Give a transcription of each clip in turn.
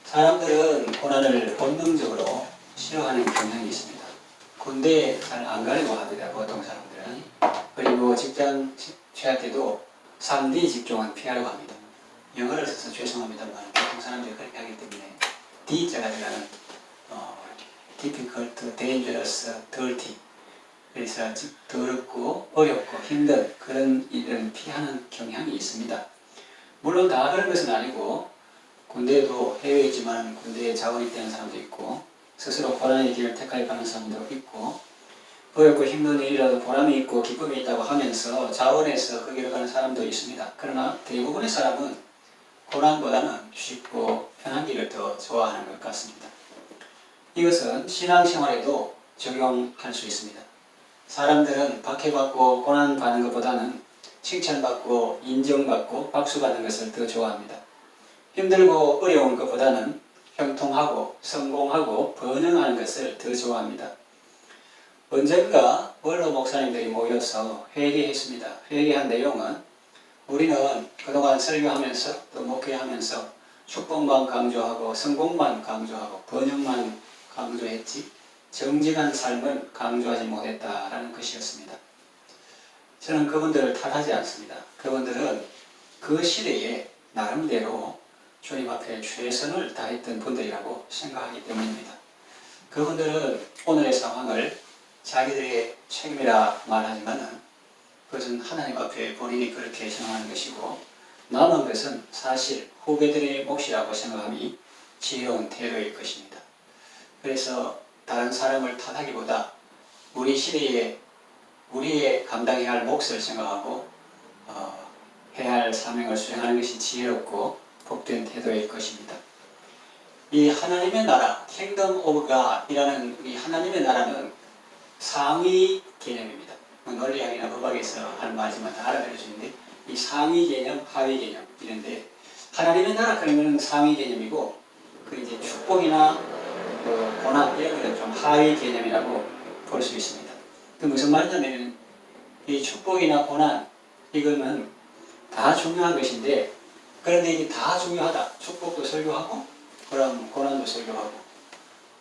사람들은 고난을 본능적으로 싫어하는 경향이 있습니다. 군대에 잘 안 가려고 합니다. 보통 사람들은. 그리고 직장 취할 때도 3D 직종은 피하려고 합니다. 영어를 써서 죄송합니다만 보통 사람들이 그렇게 하기 때문에 D자가 들어가는 difficult, dangerous, dirty, 그래서 더럽고 어렵고 힘든 그런 일은 피하는 경향이 있습니다. 물론 다 그런 것은 아니고 군대도 해외에 있지만 군대에 자원이 되는 사람도 있고 스스로 고난의 길을 택하여 가는 사람도 있고 어렵고 힘든 일이라도 보람이 있고 기쁨이 있다고 하면서 자원해서 그 길을 가는 사람도 있습니다. 그러나 대부분의 사람은 고난보다는 쉽고 편한 길을 더 좋아하는 것 같습니다. 이것은 신앙생활에도 적용할 수 있습니다. 사람들은 박해받고 고난받는 것보다는 칭찬받고 인정받고 박수받는 것을 더 좋아합니다. 힘들고 어려운 것보다는 형통하고 성공하고 번영하는 것을 더 좋아합니다. 언젠가 원로 목사님들이 모여서 회개했습니다. 회개한 내용은 우리는 그동안 설교하면서 또 목회하면서 축복만 강조하고 성공만 강조하고 번영만 강조했지 정직한 삶은 강조하지 못했다라는 것이었습니다. 저는 그분들을 탓하지 않습니다. 그분들은 그 시대에 나름대로 주님 앞에 최선을 다했던 분들이라고 생각하기 때문입니다. 그분들은 오늘의 상황을 자기들의 책임이라 말하지만 그것은 하나님 앞에 본인이 그렇게 생각하는 것이고 남은 것은 사실 후배들의 몫이라고 생각함이 지혜로운 태도일 것입니다. 그래서 다른 사람을 탓하기보다 우리 시대에 우리의 감당해야 할 몫을 생각하고 해야 할 사명을 수행하는 것이 지혜롭고 복된 태도일 것입니다. 이 하나님의 나라, Kingdom of God이라는 이 하나님의 나라는 상위 개념입니다. 논리학이나 법학에서 하는 말이지만 다 알아들으시는데 이 상위 개념, 하위 개념 이런데 하나님의 나라 그런 것은 상위 개념이고 그 이제 축복이나 고난 이런 것은 좀 하위 개념이라고 볼 수 있습니다. 그 무슨 말이냐면 이 축복이나 고난 이거는 다 중요한 것인데 그런데 이게 다 중요하다. 축복도 설교하고 그럼 고난도 설교하고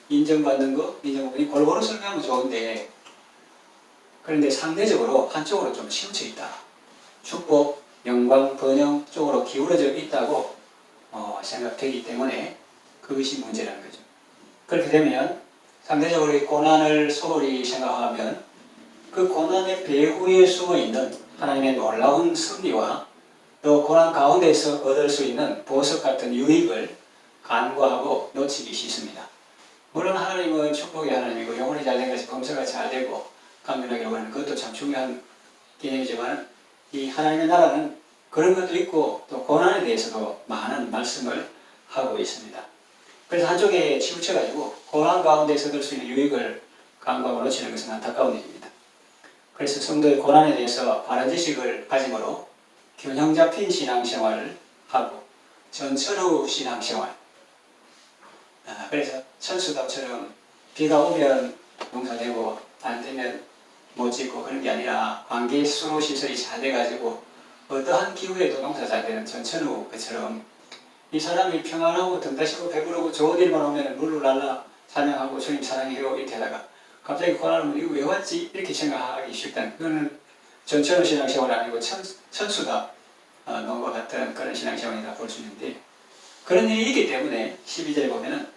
인정받는 거, 인정받는 골고루 설교하면 좋은데 그런데 상대적으로 한쪽으로 좀 치우쳐 있다. 축복, 영광, 번영 쪽으로 기울어져 있다고 생각되기 때문에 그것이 문제라는 거죠. 그렇게 되면 상대적으로 이 고난을 소홀히 생각하면 그 고난의 배후에 숨어있는 하나님의 놀라운 섭리와 또 고난 가운데서 얻을 수 있는 보석 같은 유익을 간과하고 놓치기 쉽습니다. 물론 하나님은 축복의 하나님이고 영혼이 잘된 것이 범사가 잘 되고 강건하기로 하는 그것도 참 중요한 개념이지만 이 하나님의 나라는 그런 것도 있고 또 고난에 대해서도 많은 말씀을 하고 있습니다. 그래서 한쪽에 치우쳐가지고 고난 가운데서 얻을 수 있는 유익을 간과하고 놓치는 것은 안타까운 일입니다. 그래서 성도의 고난에 대해서 바른 지식을 가짐으로 균형 잡힌 신앙생활을 하고 전천후 신앙생활 그래서 천수답처럼 비가 오면 농사되고 안 되면 못 짓고 그런 게 아니라 관계 수로 시설이 잘 돼가지고 어떠한 기후에도 농사 잘 되는 전천후 그처럼 이 사람이 평안하고 든다시고 배부르고 좋은 일만 오면 룰루랄라 찬양하고 주님 사랑해요 이렇게 하다가 갑자기 고난 오면 이거 왜 왔지? 이렇게 생각하기 쉽다는 그거는 전천후 신앙생활이 아니고 천수다 농과 같은 그런 신앙생활이라 볼 수 있는데 그런 일이 있기 때문에 12절에 보면은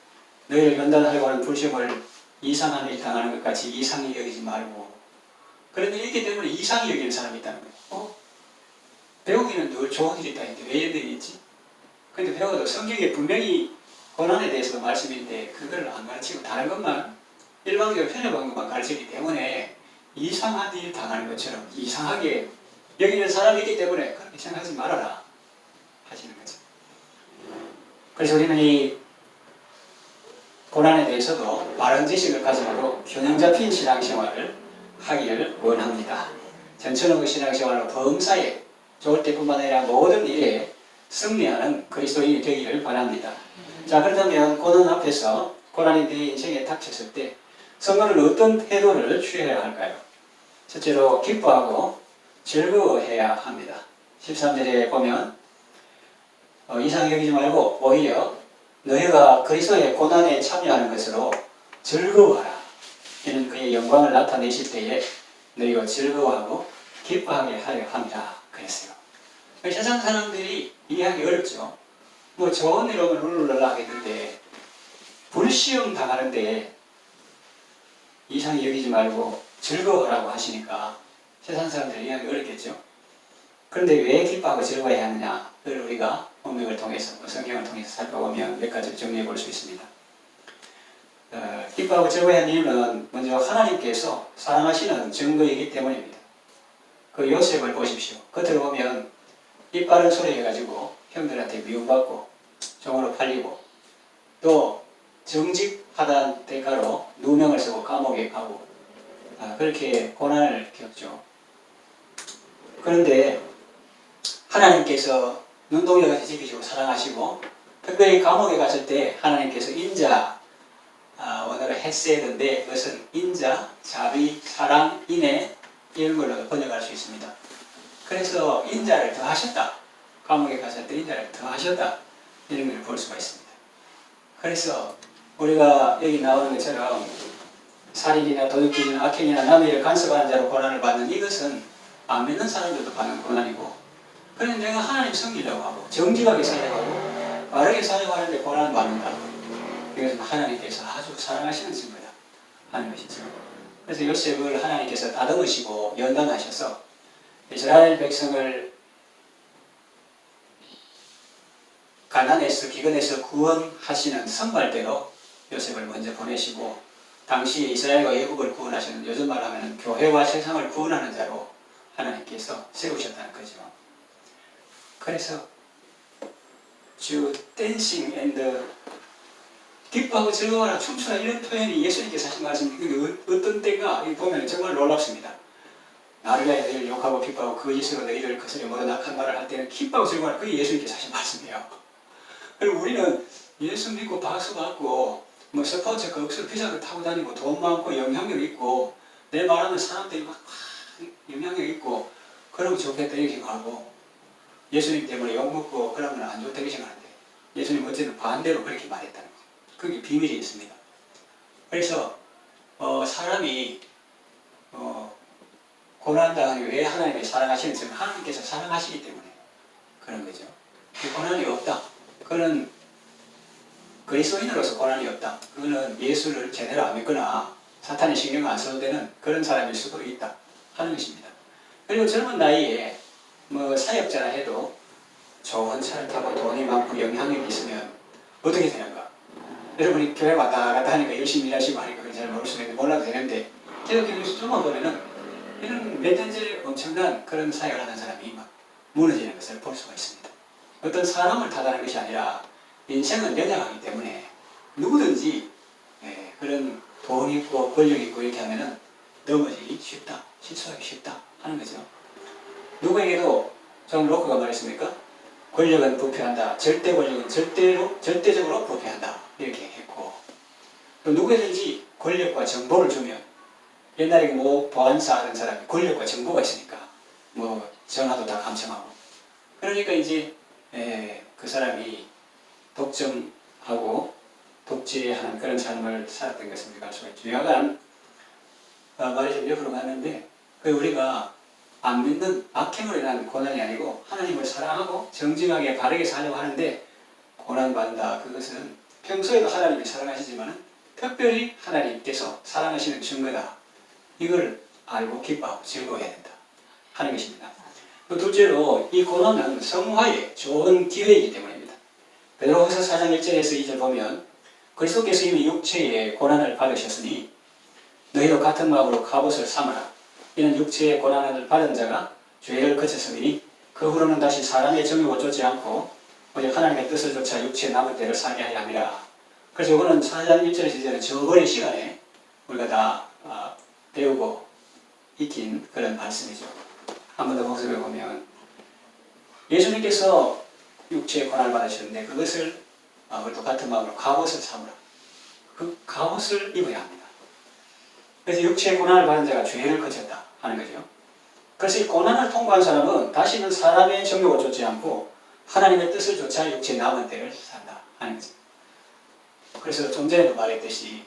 너희를 연단하려고 하는 불시험을 이상한 일 당하는 것 같이 이상히 여기지 말고 그런 일이 있기 때문에 이상히 여기는 사람이 있다는 거예요. 배우기는 늘 좋은 일이 있다 했는데 왜 이런 일이 있지? 근데 배워도 성경에 분명히 고난에 대해서도 말씀인데 그걸 안 가르치고 다른 것만 일방적으로 편협한 것만 가르치기 때문에 이상한 일 당하는 것처럼 이상하게 여기는 사람이 있기 때문에 그렇게 생각하지 말아라 하시는 거죠. 그래서 우리는 이 고난에 대해서도 바른 지식을 가지고 균형 잡힌 신앙생활을 하기를 원합니다. 전천후 신앙생활로 범사에 좋을 때뿐만 아니라 모든 일에 승리하는 그리스도인이 되기를 바랍니다. 자, 그렇다면 고난 앞에서 고난이 내 인생에 닥쳤을 때 성도는 어떤 태도를 취해야 할까요? 첫째로 기뻐하고 즐거워해야 합니다. 13절에 보면 이상히 여기지 말고 오히려 너희가 그리스도의 고난에 참여하는 것으로 즐거워하라. 이는 그의 영광을 나타내실 때에 너희가 즐거워하고 기뻐하게 하려 함이라 그랬어요. 세상 사람들이 이해하기 어렵죠. 뭐 좋은 이름을 룰루랄라 하겠는데 불시험 당하는데 이상히 여기지 말고 즐거워하라고 하시니까 세상 사람들이 이해하기 어렵겠죠. 그런데 왜 기뻐하고 즐거워해야 하느냐를 우리가 본문을 통해서, 성경을 통해서 살펴보면 몇 가지를 정리해 볼 수 있습니다. 기뻐하고 즐거워해야 하는 이유는 먼저 하나님께서 사랑하시는 증거이기 때문입니다. 그 요셉을 보십시오. 겉으로 보면 입 바른 소리 해가지고 형들한테 미움받고 종으로 팔리고 또 정직하다는 대가로 누명을 쓰고 감옥에 가고 그렇게 고난을 겪죠. 그런데 하나님께서 눈동자같이 지키시고 사랑하시고 특별히 감옥에 갔을 때 하나님께서 인자 원어로 헤세드인데 그것은 인자, 자비, 사랑, 인애 이런 걸로 번역할 수 있습니다. 그래서 인자를 더하셨다. 감옥에 갔을 때 인자를 더하셨다. 이런 걸 볼 수가 있습니다. 그래서 우리가 여기 나오는 것처럼 살인이나 도둑질이나 악행이나 남의 일을 간섭하는 자로 고난을 받는 이것은 안 믿는 사람들도 받는 고난이고 그런데 내가 하나님 섬기려고 하고 정직하게 살려고 바르게 살려고 하는데 고난을 받는다. 이것은 하나님께서 아주 사랑하시는 증거다 하는 것이죠. 그래서 요셉을 하나님께서 다듬으시고 연단하셔서 이스라엘 백성을 가난에서 기근에서 구원하시는 선발대로 요셉을 먼저 보내시고 당시에 이스라엘과 애국을 구원하시는 요즘 말하면 교회와 세상을 구원하는 자로 하나님께서 세우셨다는 거죠. 그래서 주 댄싱 앤드 기뻐하고 즐거워라 춤추라 이런 표현이 예수님께서 하신 말씀이 어떤 때인가 보면 정말 놀랍습니다. 나를 위하여 너희를 욕하고 기뻐하고 거짓으로 너희를 거스려 모든 악한 말을 할 때는 기뻐하고 즐거워라. 그게 예수님께서 하신 말씀이에요. 그리고 우리는 예수 믿고 박수 받고 뭐 스포츠 극수 비자를 타고 다니고 돈 많고 영향력 있고 내 말하면 사람들이 막 영향력 있고 그러면 좋겠다 이렇게 생각하고 예수님 때문에 욕먹고 그러면 안 좋다 이렇게 생각하는데 예수님 어쨌든 반대로 그렇게 말했다는 거예요. 그게 비밀이 있습니다. 그래서 사람이 고난당하니 왜 하나님이 사랑하시는지 하나님께서 사랑하시기 때문에 그런 거죠. 고난이 없다. 그는 그리스도인으로서 고난이 없다. 그거는 예수를 제대로 안 믿거나 사탄이 신경 안 써도 되는 그런 사람일 수도 있다 하는 것입니다. 그리고 젊은 나이에 뭐 사역자라 해도 좋은 차를 타고 돈이 많고 영향력이 있으면 어떻게 되는가? 여러분이 교회 왔다 갔다 하니까 열심히 일하시고 하니까 그건 잘 모를 수도 있는데 몰라도 되는데 기독교에서 좀만 보면은 이런 몇 년째 엄청난 그런 사역을 하는 사람이 막 무너지는 것을 볼 수가 있습니다. 어떤 사람을 탓하는 것이 아니라 인생은 연약하기 때문에 누구든지 그런 돈 있고 권력 있고 이렇게 하면은 넘어지기 쉽다, 실수하기 쉽다 하는 거죠. 누구에게도 존 로크가 말했습니까? 권력은 부패한다. 절대 권력은 절대적으로 부패한다. 이렇게 했고 또 누구든지 권력과 정보를 주면 옛날에 뭐 보안사 하는 사람이 권력과 정보가 있으니까 뭐 전화도 다 감청하고 그러니까 이제 그 사람이 독점하고 독재하는 그런 삶을 살았던 것을 우리가 알 수가 있죠. 여간 말이 좀 옆으로 갔는데 우리가 안 믿는 악행으로 인한 고난이 아니고 하나님을 사랑하고 정직하게 바르게 살려고 하는데 고난받는다. 그것은 평소에도 하나님이 사랑하시지만 특별히 하나님께서 사랑하시는 증거다. 이걸 알고 기뻐하고 즐거워해야 된다 하는 것입니다. 또 둘째로 이 고난은 성화의 좋은 기회이기 때문입니다. 베드로후서 4장 1절에서 2절 보면 그리스도께서 이미 육체의 고난을 받으셨으니 너희도 같은 마음으로 갑옷을 삼으라. 이는 육체의 고난을 받은 자가 죄를 거쳤으니 그 후로는 다시 사람의 정욕을 쫓지 않고 오직 하나님의 뜻을 쫓아 육체의 남은 때를 살게 하려 함이라. 그래서 이거는 4장 1절에서 2절은 저번의 시간에 우리가 다 배우고 익힌 그런 말씀이죠. 한 번 더 복습해 보면 예수님께서 육체의 고난을 받으셨는데 그것을 우리도 같은 마음으로 갑옷을 삼으라. 그 갑옷을 입어야 합니다. 그래서 육체의 고난을 받은 자가 죄를 거쳤다 하는 거죠. 그래서 이 고난을 통과한 사람은 다시는 사람의 정욕을 쫓지 않고 하나님의 뜻을 쫓아 육체의 남은 때를 산다 하는 거죠. 그래서 좀 전에도 말했듯이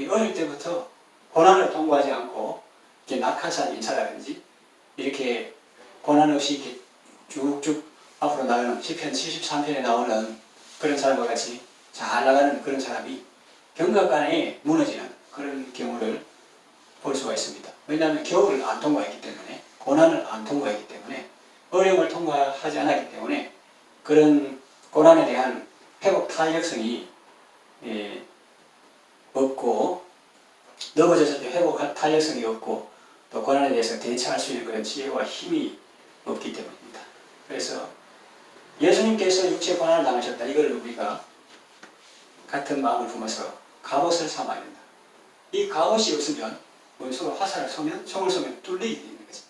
어릴 때부터 고난을 통과하지 않고 이렇게 낙하산 인사라든지 이렇게 고난 없이 이렇게 쭉쭉 앞으로 나가는 시편 73편에 나오는 그런 사람과 같이 잘 나가는 그런 사람이 경각간에 무너지는 그런 경우를 볼 수가 있습니다. 왜냐하면 겨울을 안 통과했기 때문에, 고난을 안 통과했기 때문에, 어려움을 통과하지 않았기 때문에 그런 고난에 대한 회복 탄력성이 없고, 넘어졌을 때 회복할 탄력성이 없고, 또 고난에 대해서 대처할 수 있는 그런 지혜와 힘이 없기 때문입니다. 그래서 예수님께서 육체 고난을 당하셨다. 이걸 우리가 같은 마음을 품어서 갑옷을 삼아야 된다. 이 갑옷이 없으면 원수가 화살을 쏘면, 총을 쏘면 뚫리게 되는 거죠.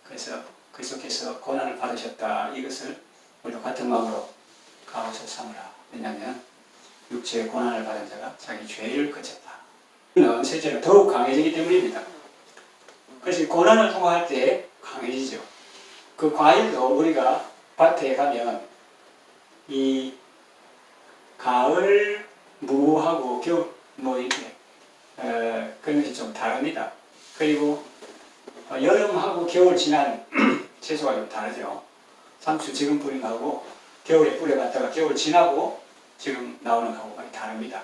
그래서 그리스도께서 고난을 받으셨다. 이것을 우리도 같은 마음으로 갑옷을 삼으라. 왜냐하면 육체의 고난을 받은 자가 자기 죄를 거쳤다. 이는 실제로 더욱 강해지기 때문입니다. 그래서 고난을 통과할 때 강해지죠. 그 과일도 우리가 밭에 가면 이 가을 무하고 겨울 이렇게 그런 것이 좀 다릅니다. 그리고 여름하고 겨울 지난 채소가 좀 다르죠. 상추 지금 뿌린 거하고 겨울에 뿌려봤다가 겨울 지나고 지금 나오는 거하고 많이 다릅니다.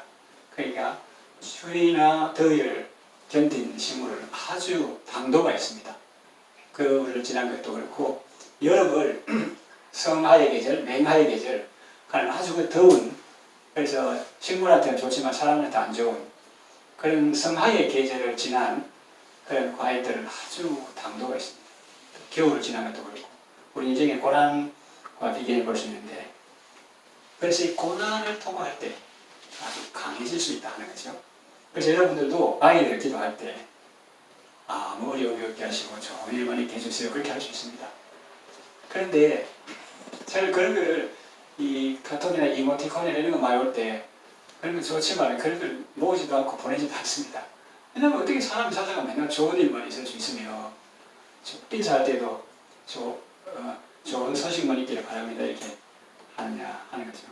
그러니까 추위나 더위를 견딘 식물은 아주 당도가 있습니다. 겨울을 지난 것도 그렇고 여름을 성하의 계절, 맹하의 계절 하는 아주 그 더운, 그래서 식물한테는 좋지만 사람한테 안 좋은 그런 성하의 계절을 지난 그런 과일들은 아주 당도가 있습니다. 겨울을 지난 것도 그렇고 우리 인생의 고난과 비교해 볼 수 있는데, 그래서 이 고난을 통과할 때 아주 강해질 수 있다는 거죠. 그래서 여러분들도 아이들 기도할 때 어려움이 없게 하시고 좋은 일만 있게 해주세요. 그렇게 할 수 있습니다. 그런데 잘 그런 거를 이 카톡이나 이모티콘이나 이런 거 많이 올 때 그런 거 좋지만 그런 걸 모으지도 않고 보내지도 않습니다. 왜냐면 어떻게 사람이 살다가 맨날 좋은 일만 있을 수 있으며 인사할 때도 좋은 소식만 있기를 바랍니다. 이렇게 하느냐 하는 거죠.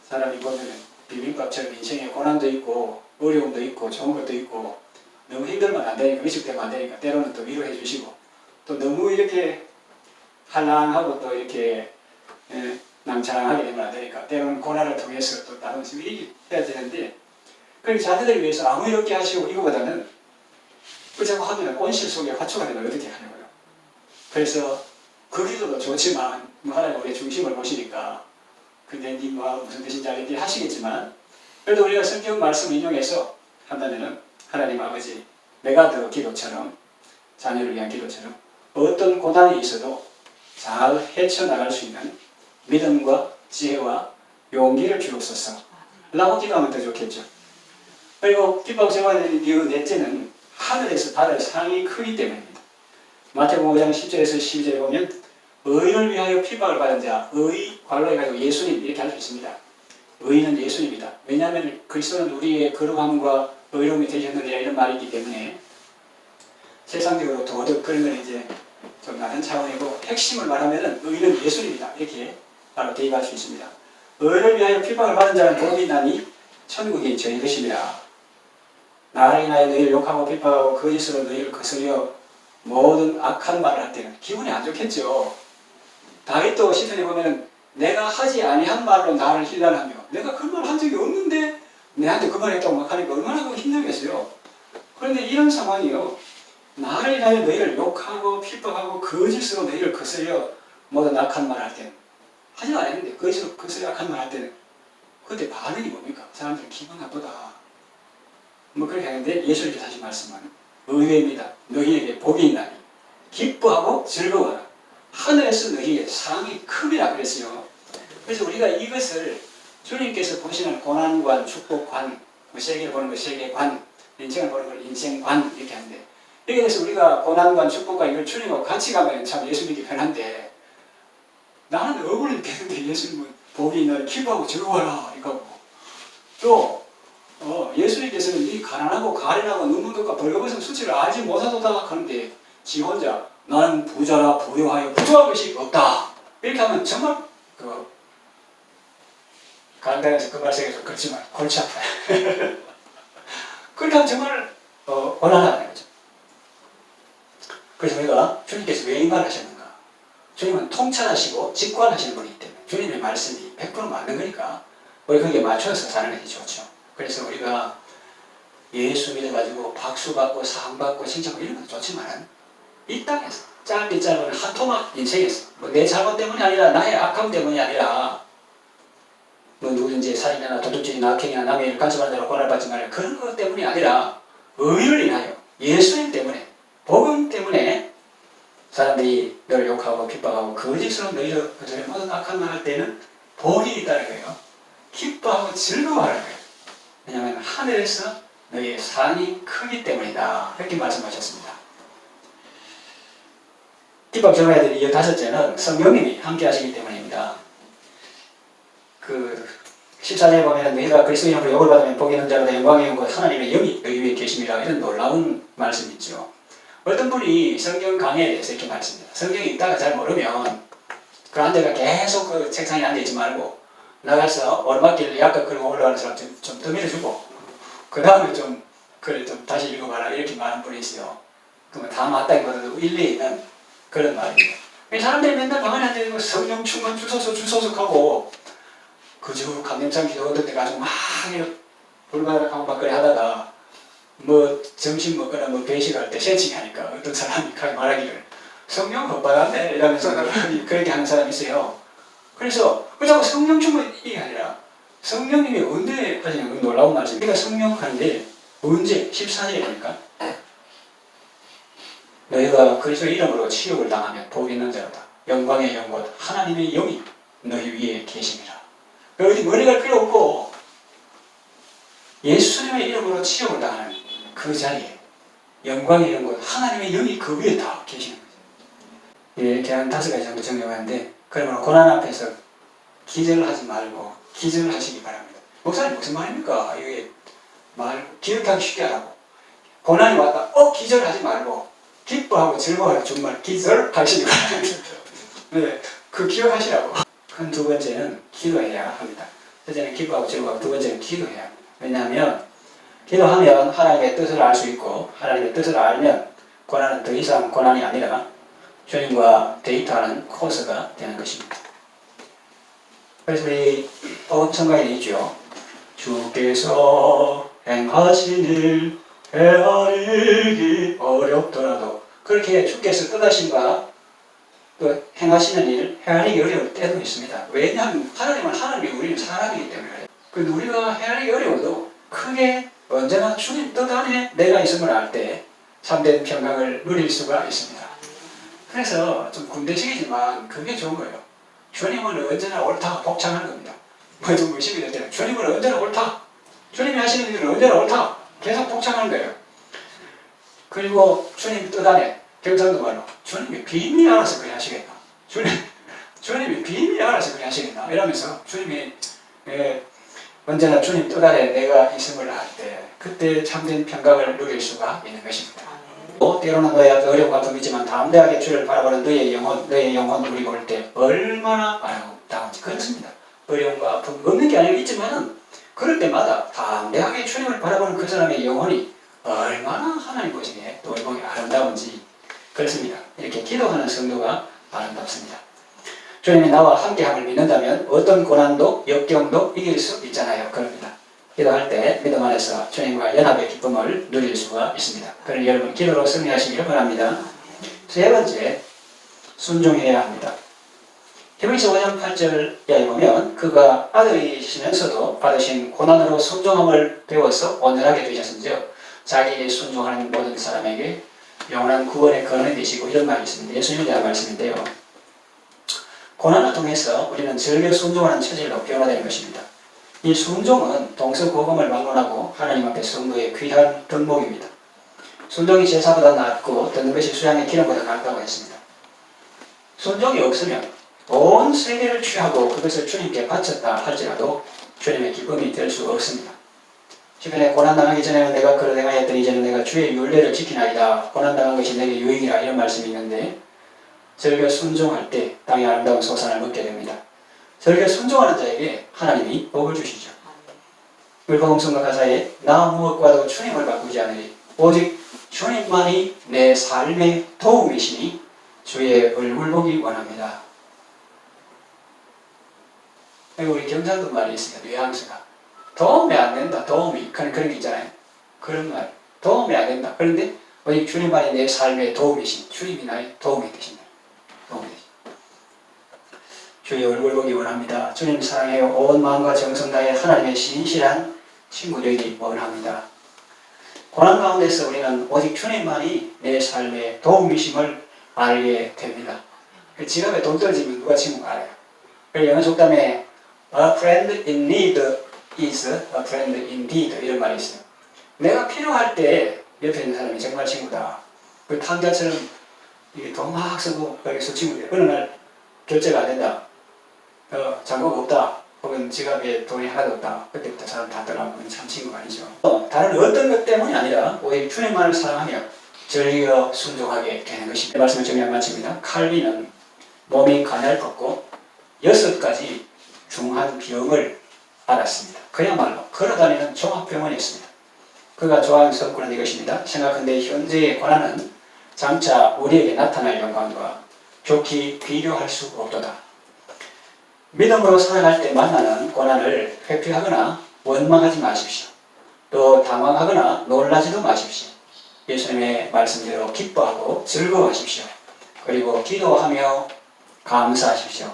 사람이 보면 비빔밥처럼 인생에 고난도 있고 어려움도 있고 좋은 것도 있고 너무 힘들면 안 되니까, 위축되면 안 되니까 때로는 또 위로해 주시고, 또 너무 이렇게 한란하고 또 이렇게 낭창하게 되면 안 되니까 때로는 고난을 통해서 또 다른 식이 해야 되는데, 그렇게 자녀들을 위해서 아무 이렇게 하시고 이거보다는 그렇게 하면 온실 속에 화초가 되면 어떻게 하냐고요. 그래서 그 기도도 좋지만 하나님 우리의 중심을 보시니까 근데 네 무슨 뜻인지 알겠지 하시겠지만, 그래도 우리가 성경 말씀을 인용해서 한다면은 하나님 아버지 메가드 기도처럼, 자녀를 위한 기도처럼 어떤 고난이 있어도 잘 헤쳐나갈 수 있는 믿음과 지혜와 용기를 주옵소서 라고 기도하면 더 좋겠죠. 그리고 기뻐하고 생활하는 이유 넷째는 하늘에서 받을 상이 크기 때문입니다. 마태복음 5장 10절에서 12절에 보면 의인을 위하여 핍박을 받은 자, 의 관로해가지고 예수님 이렇게 할 수 있습니다. 의인은 예수님이다. 왜냐하면 그리스도는 우리의 거룩함과 의로움이 되셨느니라 이런 말이 있기 때문에 세상적으로 도덕 그런 건 이제 좀 낮은 차원이고, 핵심을 말하면 의인은 예수님이다. 이렇게 바로 대입할 수 있습니다. 의를 위하여 핍박을 받은 자는 복이 있나니 천국이 저희 것이니라. 나를 인하여 너희를 욕하고 핍박하고 거짓으로 너희를 거스려 모든 악한 말을 할 때는 기분이 안 좋겠죠. 다윗도 시편에 보면 내가 하지 아니한 말로 나를 힐난하며, 내가 그 말 한 적이 없는데 내한테 그 말 했다고 막 하니까 얼마나 힘들겠어요. 그런데 이런 상황이요, 나를 인하여 너희를 욕하고 핍박하고 거짓으로 너희를 거스려 모든 악한 말 할 때는, 하지 않았는데 거짓으로 거스려 악한 말 할 때는 그때 반응이 뭡니까? 사람들은 기분 나쁘다 그렇게 하는데, 예수님께서 하신 말씀은 의외입니다. 너희에게 복이 있나니 기뻐하고 즐거워하라. 하늘에서 너희의 사랑이 큼이라 그랬어요. 그래서 우리가 이것을 주님께서 보시는 고난관, 축복관, 세계를 보는 것 세계관, 인생을 보는 걸 인생관 이렇게 하는데, 여기에 대해서 우리가 고난관, 축복관 이걸 주님하고 같이 가면 참 예수 믿기 편한데, 나는 억울을 느끼는데 예수님은 복이 있나니 기뻐하고 즐거워하라 이거고, 또 예수님께서는 이 가난하고 가련하고 눈물과 벌거벗은 수치를 알지 못하도다 하는데 지 혼자 나는 부자라 부유하여 부족한 것이 없다 이렇게 하면 정말 강단에서 그 말씀에서 그렇지만 골치 아파요. 그렇게 하면 정말 원활하다는 거죠. 그래서 우리가 주님께서 왜 이 말을 하셨는가? 주님은 통찰하시고 직관하시는 분이기 때문에 주님의 말씀이 100% 맞는 거니까 우리 거기에 맞춰서 사는 것이 좋죠. 그래서 우리가 예수 믿어가지고 박수 받고 상 받고 칭찬받고 이런 것도 좋지만 이 땅에서 짧게 짧은 한 토막 인생에서 뭐 내 잘못 때문이 아니라 나의 악함 때문이 아니라 뭐 누구든지 살인이나 도둑질이나 악행이나 남의 일을 간섭하는 대로 고난을 받지 말아요. 그런 것 때문이 아니라 의를 인하여 예수님 때문에 복음 때문에 사람들이 너를 욕하고 핍박하고 거짓으로 너희를 모든 악한 말 할 때는 복이 있다는 거예요. 기뻐하고 즐거워하는 거예요. 왜냐하면 하늘에서 너희의 상이 크기 때문이다. 이렇게 말씀하셨습니다. 핍박 전해야 될 이유 다섯째는 성령님이 함께 하시기 때문입니다. 그 14절에 보면 너희가 그리스도 이름으로 욕을 받으면 복이 있는 자로다 영광의 영광 하나님의 영이 너희 위에 계심이라 이런 놀라운 말씀이 있죠. 어떤 분이 성경 강의에 대해서 이렇게 말씀합니다. 성경이 읽다가 잘 모르면 그 앉아가 계속 그 책상에 앉아있지 말고 나가서 오르막길을 약간 끌고 올라가는 사람 좀 떠밀어주고 그 다음에 좀 그래 좀 다시 읽어봐라 이렇게 말하는 분이 있어요. 그러면 다 맞다기보다도 일리 있는 그런 말이에요. 사람들이 맨날 방 안에 앉아있고 성령 충만 주소서 하고 그저 감염장 기도 얻을 때 가지고 막 불바닥하고 막그래 하다가 뭐 점심 먹거나 뭐 배식할 때 세칭 하니까 어떤 사람이 말하기를 성령 헛바람네 이러면서 그렇게 하는 사람이 있어요. 그래서 자꾸 성령 충만이 아니라 성령님이 언제 하시는 놀라운 말씀. 우리가 성령 하는데 언제 14절에 보니까 너희가 그리스도의 이름으로 치욕을 당하면 복 있는 자로다. 영광의 영광 하나님의 영이 너희 위에 계십니다. 어디 머리 갈 필요 없고 예수님의 이름으로 치욕을 당하는 그 자리에 영광의 영광 하나님의 영이 그 위에 다 계시는 거죠. 이렇게 한 5가지 정도 정리하는데 그러면 고난 앞에서 기절하지 말고 기절하시기 바랍니다. 목사님 무슨 말입니까? 이게 말 기억하기 쉽게 하라고. 고난이 왔다. 기절하지 말고 기뻐하고 즐거워하고 정말 기절하시기 바랍니다. 네, 그 기억하시라고. 큰 두 번째는 기도해야 합니다. 첫째는 기뻐하고 즐거워하고 두 번째는 기도해야 합니다. 왜냐하면 기도하면 하나님의 뜻을 알 수 있고 하나님의 뜻을 알면 고난은 더 이상 고난이 아니라 주님과 데이트하는 코스가 되는 것입니다. 그래서 우리 복음성가에 있죠. 주께서 행하신 일 헤아리기 어렵더라도 그렇게 주께서 뜻하심과 또 행하시는 일 헤아리기 어려울 때도 있습니다. 왜냐하면 하나님은 하나님이 우리는 사람이기 때문에 그래요. 근데 우리가 헤아리기 어려워도 크게 언제나 주님 뜻 안에 내가 있음을 알 때 참된 평강을 누릴 수가 있습니다. 그래서 좀 군대식이지만 그게 좋은 거예요. 주님은 언제나 옳다 복창하는 겁니다. 뭐 좀 의심이 될 때는 주님은 언제나 옳다. 주님이 하시는 일은 언제나 옳다. 계속 복창하는 거예요. 그리고 주님 뜻 안에 경상도 말로 주님이 비밀이 알아서 그래 하시겠나. 주님이 비밀이 알아서 그래 하시겠나. 이러면서 주님이 언제나 주님 뜻 안에 내가 있음을 알 때 그때 참된 평강을 누릴 수가 있는 것입니다. 때로는 너의 어려운 같은 있지만 담대하게 주를 바라보는 너의 영혼 우리 볼 때 얼마나 아름다운지 그렇습니다. 어려움과 아픔 없는 게 아니라 있지만은 그럴 때마다 담대하게 주님을 바라보는 그 사람의 영혼이 얼마나 하나님 보시기에 또 아름다운지 그렇습니다. 이렇게 기도하는 성도가 아름답습니다. 주님이 나와 함께함을 믿는다면 어떤 고난도 역경도 이길 수 있잖아요. 그럽니다. 기도할 때 믿음 안에서 주님과 연합의 기쁨을 누릴 수가 있습니다. 그러니 여러분 기도로 승리하시기를 바랍니다. 세 번째, 순종해야 합니다. 히브리서 5장 8절에 보면 그가 아들이시면서도 받으신 고난으로 순종함을 배워서 온전하게 되셨은즉 자기에게 순종하는 모든 사람에게 영원한 구원의 근원이 되시고 이런 말이 있습니다. 예수님에 대한 말씀인데요. 고난을 통해서 우리는 즐겨 순종하는 체질로 변화되는 것입니다. 이 순종은 동서고금을 막론하고 하나님 앞에 성도의 귀한 덕목입니다. 순종이 제사보다 낫고 듣는 것이 수양의 기름보다 낫다고 했습니다. 순종이 없으면 온 세계를 취하고 그것을 주님께 바쳤다 할지라도 주님의 기쁨이 될 수 없습니다. 시편에 고난당하기 전에는 내가 그를 행하였더니 이제는 내가 주의 율례를 지키나이다. 고난당한 것이 내게 유익이라 이런 말씀이 있는데 즐겨 순종할 때 땅의 아름다운 소산을 먹게 됩니다. 저에게 순종하는 자에게 하나님이 복을 주시죠. 율법성경 가사에 나 무엇과도 주님을 바꾸지 않으리 오직 주님만이 내 삶의 도움이시니 주의 얼굴 보기 원합니다. 우리 경상도 말이 있습니다. 뉘앙스가 도움이 안 된다. 도움이 그런 게 있잖아요. 그런 말 도움이 안 된다. 그런데 오직 주님만이 내 삶의 도움이신 주님이 나의 도움이 되신다. 도움이 되신다. 주의 얼굴 보기 원합니다. 주님 사랑해요. 온 마음과 정성 다해 하나님의 신실한 친구 되기 원합니다. 고난 가운데서 우리는 오직 주님만이 내 삶의 도움이심을 알게 됩니다. 지갑에 돈 떨어지면 누가 친구가 알아요. 영어 속담에 A friend in need is a friend indeed 이런 말이 있어요. 내가 필요할 때 옆에 있는 사람이 정말 친구다. 그 탕자처럼 돈 막 쓰고 여기서 친구들 어느 날 결제가 안 된다. 잔고가 없다. 혹은 지갑에 돈이 하나도 없다. 그때부터 사람 다 떠나고 참 친구가 아니죠. 다른 어떤 것 때문이 아니라 오직 주님만을 사랑하며 전리어 순종하게 되는 것입니다. 말씀을 정리한 마칩니다. 칼빈은 몸이 가냘었고 6가지 중한 병을 앓았습니다. 그야말로 걸어다니는 종합병원이었습니다. 그가 좋아하는 서구는 이것입니다. 생각한데 현재의 고난은 장차 우리에게 나타날 영광과 좋게 비교할 수 없도다. 믿음으로 살아갈 때 만나는 고난을 회피하거나 원망하지 마십시오. 또 당황하거나 놀라지도 마십시오. 예수님의 말씀대로 기뻐하고 즐거워하십시오. 그리고 기도하며 감사하십시오.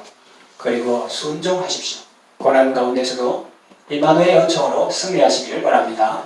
그리고 순종하십시오. 고난 가운데서도 임마누엘의 은총으로 승리하시길 바랍니다.